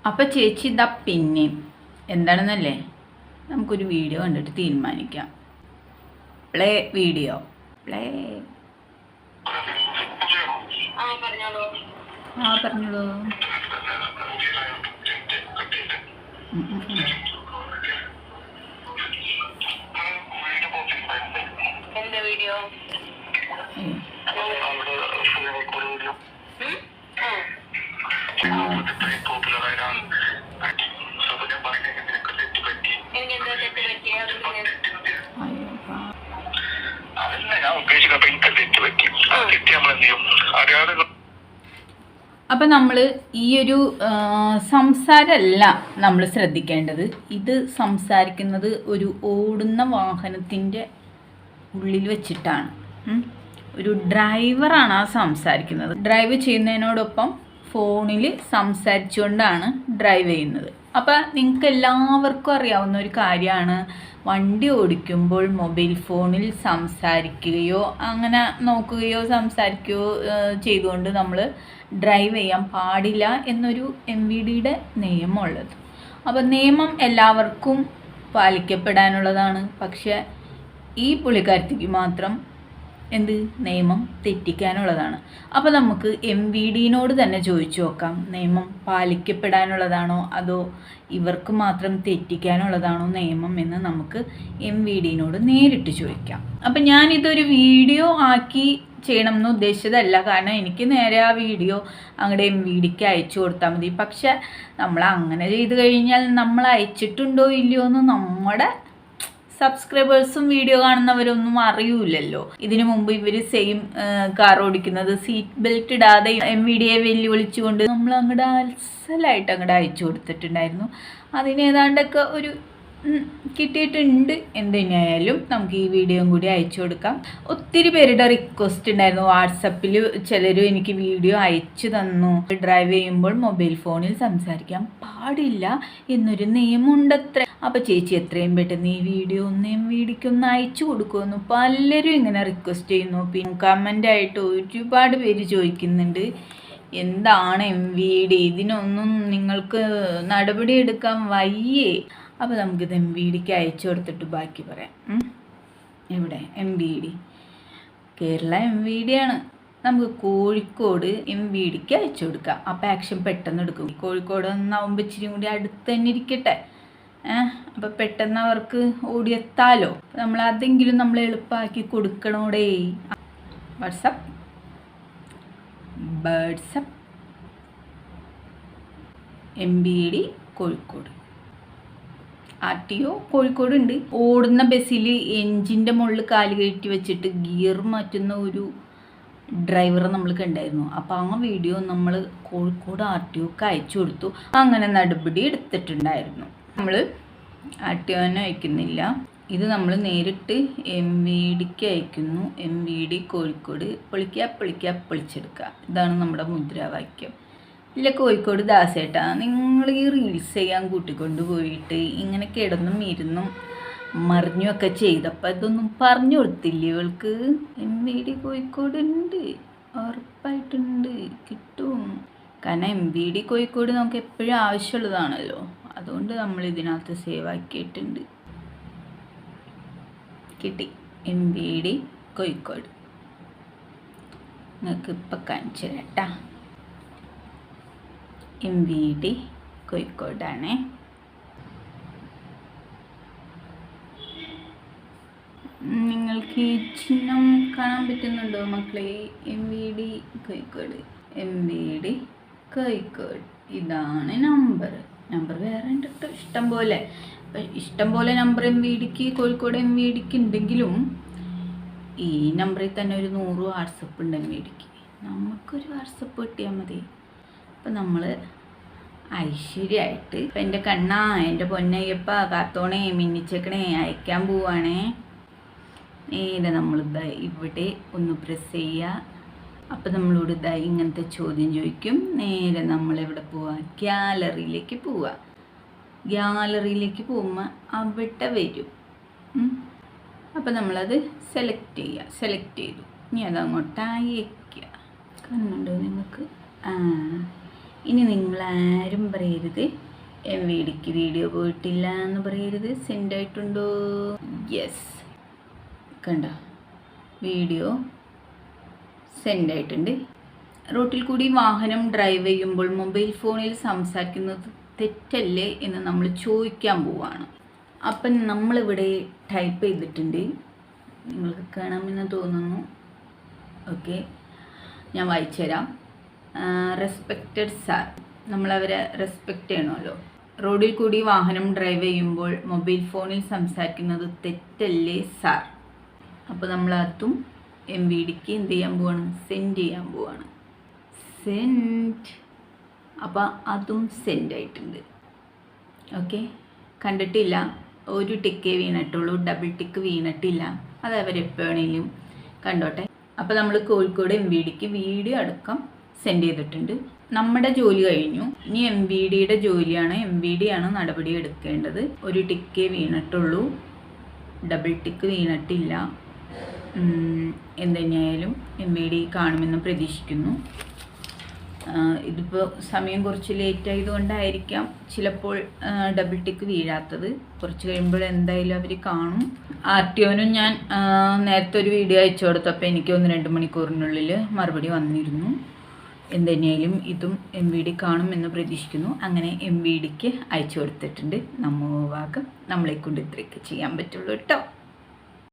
അപ്പം ചേച്ചി ഇതാ പിന്നെയും എന്താണെന്നല്ലേ, നമുക്കൊരു വീഡിയോ കണ്ടിട്ട് തീരുമാനിക്കാം. Play video play. പറഞ്ഞോളൂ. എന്താ വീഡിയോ? അപ്പം നമ്മൾ ഈ ഒരു സംസാരമല്ല നമ്മൾ ശ്രദ്ധിക്കേണ്ടത്. ഇത് സംസാരിക്കുന്നത് ഒരു ഓടുന്ന വാഹനത്തിൻ്റെ ഉള്ളിൽ വെച്ചിട്ടാണ്. ഒരു ഡ്രൈവറാണ് ആ സംസാരിക്കുന്നത്. ഡ്രൈവ് ചെയ്യുന്നതിനോടൊപ്പം ഫോണിൽ സംസാരിച്ചുകൊണ്ടാണ് ഡ്രൈവ് ചെയ്യുന്നത്. അപ്പം നിങ്ങൾക്ക് എല്ലാവർക്കും അറിയാവുന്ന ഒരു കാര്യമാണ്, വണ്ടി ഓടിക്കുമ്പോൾ മൊബൈൽ ഫോണിൽ സംസാരിക്കുകയോ അങ്ങനെ നോക്കുകയോ സംസാരിക്കുകയോ ചെയ്തുകൊണ്ട് നമ്മൾ ഡ്രൈവ് ചെയ്യാൻ പാടില്ല എന്നൊരു MVDയുടെ നിയമമുള്ളത്. അപ്പം നിയമം എല്ലാവർക്കും പാലിക്കപ്പെടാനുള്ളതാണ്. പക്ഷെ ഈ പുള്ളിക്കാരത്തിക്ക് മാത്രം നിയമം തെറ്റിക്കാനുള്ളതാണ്. അപ്പോൾ നമുക്ക് MVDയോട് തന്നെ ചോദിച്ചു നോക്കാം, നിയമം പാലിക്കപ്പെടാനുള്ളതാണോ അതോ ഇവർക്ക് മാത്രം തെറ്റിക്കാനുള്ളതാണോ നിയമം എന്ന് നമുക്ക് MVDയോട് നേരിട്ട് ചോദിക്കാം. അപ്പം ഞാനിതൊരു വീഡിയോ ആക്കി ചെയ്യണം എന്ന് ഉദ്ദേശിച്ചതല്ല. കാരണം എനിക്ക് നേരെ ആ വീഡിയോ അങ്ങോട്ട് MVDക്ക് അയച്ചു കൊടുത്താൽ മതി. പക്ഷെ നമ്മൾ അങ്ങനെ ചെയ്ത് കഴിഞ്ഞാൽ നമ്മൾ അയച്ചിട്ടുണ്ടോ ഇല്ലയോ എന്ന് നമ്മുടെ സബ്സ്ക്രൈബേഴ്സും വീഡിയോ കാണുന്നവരൊന്നും അറിയൂലല്ലോ. ഇതിനു മുമ്പ് ഇവർ സെയിം കാർ ഓടിക്കുന്നത് സീറ്റ് ബെൽറ്റ് ഇടാതെ MVDയെ വെല്ലുവിളിച്ചുകൊണ്ട് നമ്മൾ അങ്ങോട്ട് അസലായിട്ട് അങ്ങോട്ട് അയച്ചു കൊടുത്തിട്ടുണ്ടായിരുന്നു. അതിനേതാണ്ടൊക്കെ ഒരു കിട്ടിയിട്ടുണ്ട്. എന്തിനായാലും നമുക്ക് ഈ വീഡിയോയും കൂടി അയച്ചു കൊടുക്കാം. ഒത്തിരി പേരുടെ റിക്വസ്റ്റ് ഉണ്ടായിരുന്നു. വാട്സപ്പിൽ ചിലരും എനിക്ക് വീഡിയോ അയച്ചു തന്നു, ഡ്രൈവ് ചെയ്യുമ്പോൾ മൊബൈൽ ഫോണിൽ സംസാരിക്കാൻ പാടില്ല എന്നൊരു നിയമമുണ്ടത്ര. അപ്പോൾ ചേച്ചി എത്രയും പെട്ടെന്ന് ഈ വീഡിയോ ഒന്ന് MVDക്ക് ഒന്ന് അയച്ചു കൊടുക്കുമെന്ന് പലരും ഇങ്ങനെ റിക്വസ്റ്റ് ചെയ്യുന്നു. പിന്നെ കമൻ്റായിട്ട് ഒരുപാട് പേര് ചോദിക്കുന്നുണ്ട്, എന്താണ് MVD, ഇതിനൊന്നും നിങ്ങൾക്ക് നടപടി എടുക്കാൻ വയ്യേ. അപ്പോൾ നമുക്കിത് MVDക്ക് അയച്ചു കൊടുത്തിട്ട് ബാക്കി പറയാം. എവിടെ MVD? കേരള MVDയാണ്. നമുക്ക് കോഴിക്കോട് MVDക്ക് അയച്ചു കൊടുക്കാം. അപ്പോൾ ആക്ഷൻ പെട്ടെന്ന് എടുക്കും. കോഴിക്കോട് ഒന്നാവുമ്പോൾ ഇച്ചിരി കൂടി അടുത്ത് തന്നെ ഇരിക്കട്ടെ. അപ്പോൾ പെട്ടെന്ന് അവർക്ക് ഓടിയെത്താലോ. നമ്മൾ അതെങ്കിലും നമ്മൾ എളുപ്പമാക്കി കൊടുക്കണോടേ. WhatsApp MVD Kozhikode. RTO Kozhikode ഉണ്ട്. ഓടുന്ന ബസ്സിൽ എൻജിൻ്റെ മുകളിൽ കാല് കയറ്റി വെച്ചിട്ട് ഗിയർ മാറ്റുന്ന ഒരു ഡ്രൈവറെ നമ്മൾ കണ്ടായിരുന്നു. അപ്പോൾ ആ വീഡിയോ നമ്മൾ കോഴിക്കോട് RTOക്ക് അയച്ചു കൊടുത്തു. അങ്ങനെ നടപടി എടുത്തിട്ടുണ്ടായിരുന്നു. നമ്മൾ RTOനെ അയക്കുന്നില്ല, ഇത് നമ്മൾ നേരിട്ട് MVDക്ക് അയക്കുന്നു. MVD കോഴിക്കോട് പൊളിച്ചെടുക്കുക. ഇതാണ് നമ്മുടെ മുദ്രാവാക്യം. ഇല്ല കോഴിക്കോട് ദാസേട്ടാ, നിങ്ങൾ ഈ റീൽസ് ചെയ്യാൻ കൂട്ടിക്കൊണ്ട് പോയിട്ട് ഇങ്ങനെ കിടന്നും ഇരുന്നും മറിഞ്ഞുമൊക്കെ ചെയ്തപ്പോൾ ഇതൊന്നും പറഞ്ഞു കൊടുത്തില്ലേ ഇവൾക്ക്? MVD കോഴിക്കോട് ഉണ്ട്, ഉറപ്പായിട്ടുണ്ട്, കിട്ടും. കാരണം MVD കോഴിക്കോട് നമുക്ക് എപ്പോഴും ആവശ്യമുള്ളതാണല്ലോ. അതുകൊണ്ട് നമ്മൾ ഇതിനകത്ത് സേവ് ആക്കിയിട്ടുണ്ട്. കിട്ടി MVD കോഴിക്കോട്. നിങ്ങൾക്ക് ഇപ്പം കാണിച്ചു തരാട്ടാ. MVD കോഴിക്കോടാണേ. നിങ്ങൾക്ക് ഈ ചിഹ്നം കാണാൻ പറ്റുന്നുണ്ടോ മക്കളെ? MVD കോഴിക്കോട്. ഇതാണ് നമ്പർ വേറെ ഉണ്ട് കേട്ടോ, ഇഷ്ടം പോലെ നമ്പർ MVDക്ക് കോഴിക്കോട് MVDക്ക് ഉണ്ടെങ്കിലും ഈ നമ്പറിൽ തന്നെ ഒരു 100 വാട്സപ്പ് ഉണ്ട് MVDക്ക്. നമുക്കൊരു വാട്സപ്പ് കിട്ടിയാൽ മതി. അപ്പം നമ്മൾ ഐശ്വര്യമായിട്ട് ഇപ്പം എൻ്റെ കണ്ണാ, എൻ്റെ പൊന്നയ്യപ്പ, കാത്തോണേ, മിന്നിച്ചേക്കണേ അയക്കാൻ പോവാണേ. നേരെ നമ്മളിതാ ഇവിടെ ഒന്ന് പ്രസ് ചെയ്യുക. അപ്പം നമ്മളോട് ഇതാ ഇങ്ങനത്തെ ചോദ്യം ചോദിക്കും. നേരെ നമ്മളെവിടെ പോവുക? ഗ്യാലറിയിലേക്ക് പോവുക. ഗ്യാലറിയിലേക്ക് പോകുമ്പോൾ അവിടെ വരും. അപ്പം നമ്മളത് സെലക്ട് ചെയ്തു. ഇനി അതങ്ങോട്ട് അയക്കുക. കാണുന്നുണ്ടോ നിങ്ങൾക്ക്? ഇനി നിങ്ങളാരും പറയരുത് MVDക്ക് വീഡിയോ പോയിട്ടില്ല എന്ന് പറയരുത്. സെൻഡ് ആയിട്ടുണ്ടോ? യെസ്, കണ്ട വീഡിയോ സെൻഡ് ആയിട്ടുണ്ട്. റോട്ടിൽ കൂടി വാഹനം ഡ്രൈവ് ചെയ്യുമ്പോൾ മൊബൈൽ ഫോണിൽ സംസാരിക്കുന്നത് തെറ്റല്ലേ എന്ന് നമ്മൾ ചോദിക്കാൻ പോവാണ്. അപ്പം നമ്മളിവിടെ ടൈപ്പ് ചെയ്തിട്ടുണ്ട്, നിങ്ങൾക്ക് കാണാമെന്ന് തോന്നുന്നു. ഓക്കെ, ഞാൻ വായിച്ചു തരാം. റെസ്പെക്റ്റഡ് സാർ, നമ്മളവരെ റെസ്പെക്റ്റ് ചെയ്യണമല്ലോ. റോഡിൽ കൂടി വാഹനം ഡ്രൈവ് ചെയ്യുമ്പോൾ മൊബൈൽ ഫോണിൽ സംസാരിക്കുന്നത് തെറ്റല്ലേ സാർ. അപ്പോൾ നമ്മളതും MVDക്ക് എന്ത് ചെയ്യാൻ പോവാണ്? സെൻഡ് ചെയ്യാൻ പോവാണ്. സെൻഡ്. അപ്പോൾ അതും സെൻഡ് ആയിട്ടുണ്ട്. ഓക്കെ, കണ്ടിട്ടില്ല, ഒരു ടിക്കേ വീണിട്ടുള്ളൂ, ഡബിൾ ടിക്ക് വീണിട്ടില്ല. അത് അവരെപ്പോഴേലും കണ്ടോട്ടെ. അപ്പോൾ നമ്മൾ കോഴിക്കോട് MVDക്ക് വീഡിയോ അടക്കം സെൻഡ് ചെയ്തിട്ടുണ്ട്. നമ്മുടെ ജോലി കഴിഞ്ഞു, ഇനി MVDയുടെ ജോലിയാണ്. MVD ആണ് നടപടി എടുക്കേണ്ടത്. ഒരു ടിക്കേ വീണിട്ടുള്ളൂ, ഡബിൾ ടിക്ക് വീണിട്ടില്ല. എന്തുതന്നെയായാലും MVD കാണുമെന്ന് പ്രതീക്ഷിക്കുന്നു. ഇതിപ്പോൾ സമയം കുറച്ച് ലേറ്റ് ആയതുകൊണ്ടായിരിക്കാം ചിലപ്പോൾ ഡബിൾ ടിക്ക് വീഴാത്തത്. കുറച്ച് കഴിയുമ്പോൾ എന്തായാലും അവർ കാണും. RTOനും ഞാൻ നേരത്തെ ഒരു വീഡിയോ അയച്ചു കൊടുത്തപ്പോൾ എനിക്ക് 1-2 മണിക്കൂറിനുള്ളിൽ മറുപടി വന്നിരുന്നു. എന്തുതന്നെയായാലും ഇതും MVD കാണുമെന്ന് പ്രതീക്ഷിക്കുന്നു. അങ്ങനെ MVDക്ക് അയച്ചു കൊടുത്തിട്ടുണ്ട്. നമ്മ ഭാഗം നമ്മളെ കൊണ്ട് ഇത്രയൊക്കെ ചെയ്യാൻ പറ്റുള്ളൂ കേട്ടോ.